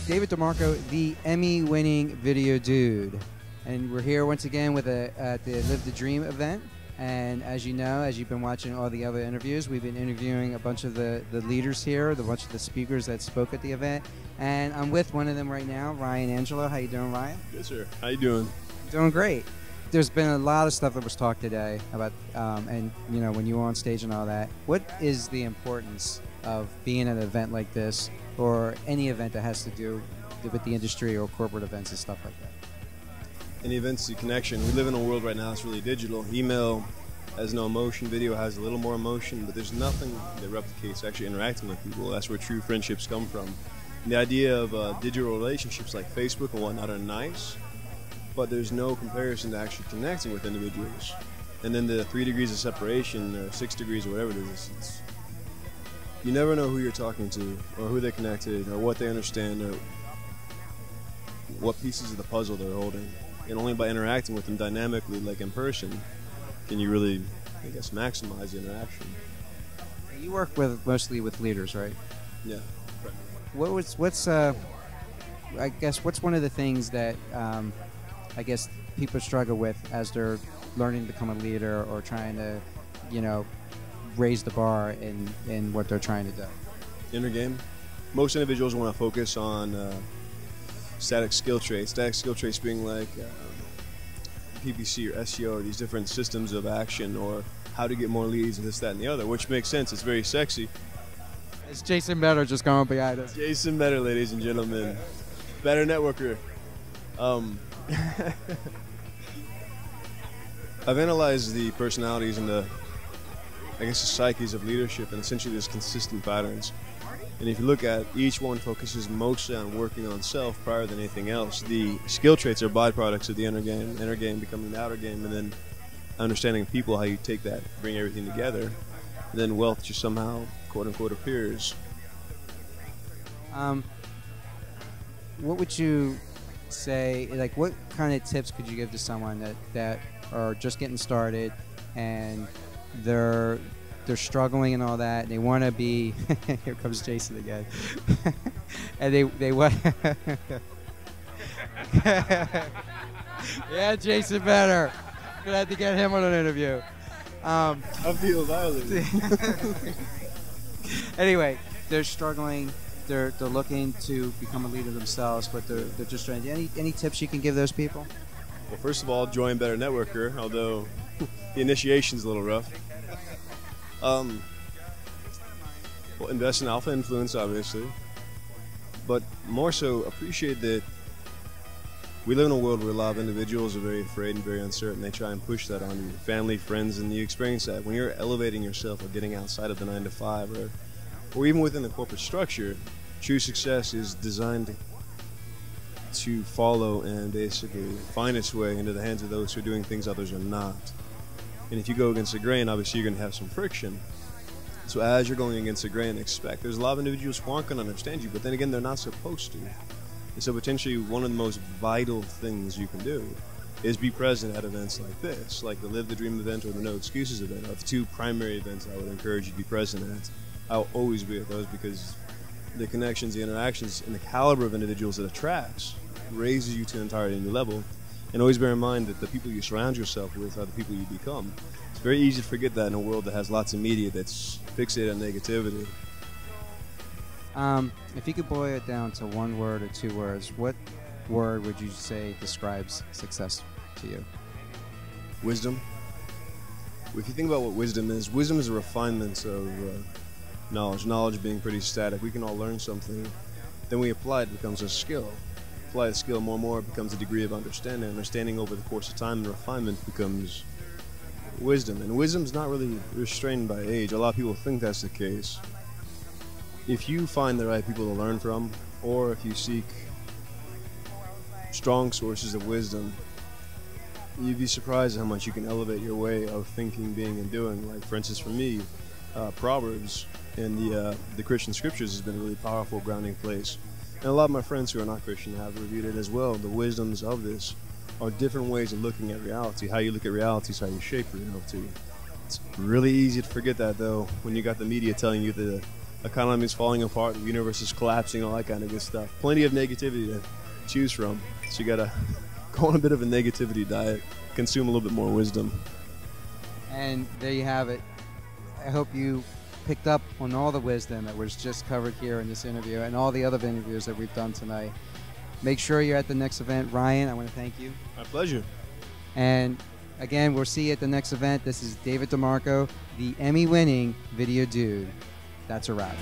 David DeMarco, the Emmy-winning video dude. And we're here once again with at the Live the Dream event. And as you know, as you've been watching all the other interviews, we've been interviewing a bunch of the leaders here, a bunch of the speakers that spoke at the event. And I'm with one of them right now, Ryan Angelo. How you doing, Ryan? Good, sir. How you doing? Doing great. There's been a lot of stuff that was talked today about, and you know, when you were on stage and all that. What is the importance of being at an event like this, or any event that has to do with the industry or corporate events and stuff like that? Any events, the connection. We live in a world right now that's really digital. Email has no emotion. Video has a little more emotion, but there's nothing that replicates actually interacting with people. That's where true friendships come from. And the idea of digital relationships like Facebook and whatnot are nice, but there's no comparison to actually connecting with individuals. And then the 3 degrees of separation, or 6 degrees, or whatever it is, you never know who you're talking to, or who they're connected, or what they understand, or what pieces of the puzzle they're holding. And only by interacting with them dynamically, like in person, can you really, I guess, maximize the interaction. You work mostly with leaders, right? Yeah. What's I guess what's one of the things that I guess people struggle with as they're learning to become a leader or trying to, you know, raise the bar in what they're trying to do? Inner game. Most individuals want to focus on static skill traits. Static skill traits being like PPC or SEO, or these different systems of action, or how to get more leads and this, that, and the other, which makes sense. It's very sexy. It's Jason Better just going behind us. Jason Better, ladies and gentlemen. Better networker. I've analyzed the personalities and the psyches of leadership, and essentially there's consistent patterns. And if you look at each one focuses mostly on working on self prior than anything else. The skill traits are byproducts of the inner game becoming the outer game, and then understanding people, how you take that, bring everything together. And then wealth just somehow, quote unquote, appears. What would you say, like what kind of tips could you give to someone that are just getting started and they're struggling and all that, and they want to be here comes Jason again and they want yeah, Jason Better, gonna have to get him on an interview. I feel violated. Anyway, they're struggling, they're looking to become a leader themselves, but they're just trying to, any tips you can give those people? Well, first of all, join Better Networker, although the initiation's a little rough. Well, invest in alpha influence, obviously, but more so appreciate that we live in a world where a lot of individuals are very afraid and very uncertain. They try and push that on you, family, friends, and you experience that. When you're elevating yourself or getting outside of the 9 to 5, or even within the corporate structure, true success is designed to follow and basically find its way into the hands of those who are doing things others are not. And if you go against the grain, obviously you're going to have some friction. So as you're going against the grain, expect. There's a lot of individuals who aren't going to understand you, but then again, they're not supposed to. And so potentially one of the most vital things you can do is be present at events like this, like the Live the Dream event or the No Excuses event, are the 2 primary events I would encourage you to be present at. I'll always be at those because the connections, the interactions, and the caliber of individuals it attracts raises you to an entirely new level. And always bear in mind that the people you surround yourself with are the people you become. It's very easy to forget that in a world that has lots of media that's fixated on negativity. If you could boil it down to 1 word or 2 words, what word would you say describes success to you? Wisdom. If you think about what wisdom is a refinement of knowledge. Knowledge being pretty static. We can all learn something. Then we apply it, becomes a skill. Apply the skill more and more, it becomes a degree of understanding. Understanding over the course of time and refinement becomes wisdom. And wisdom's not really restrained by age. A lot of people think that's the case. If you find the right people to learn from, or if you seek strong sources of wisdom, you'd be surprised at how much you can elevate your way of thinking, being, and doing. Like, for instance, for me, Proverbs in the Christian scriptures has been a really powerful grounding place. And a lot of my friends who are not Christian have reviewed it as well. The wisdoms of this are different ways of looking at reality. How you look at reality is how you shape reality. It's really easy to forget that, though, when you got the media telling you the economy is falling apart, the universe is collapsing, all that kind of good stuff. Plenty of negativity to choose from. So you gotta go on a bit of a negativity diet, consume a little bit more wisdom. And there you have it. I hope you picked up on all the wisdom that was just covered here in this interview and all the other interviews that we've done tonight. Make sure you're at the next event. Ryan, I want to thank you. My pleasure. And again, we'll see you at the next event. This is David DeMarco, the Emmy-winning Video Dude. That's a wrap.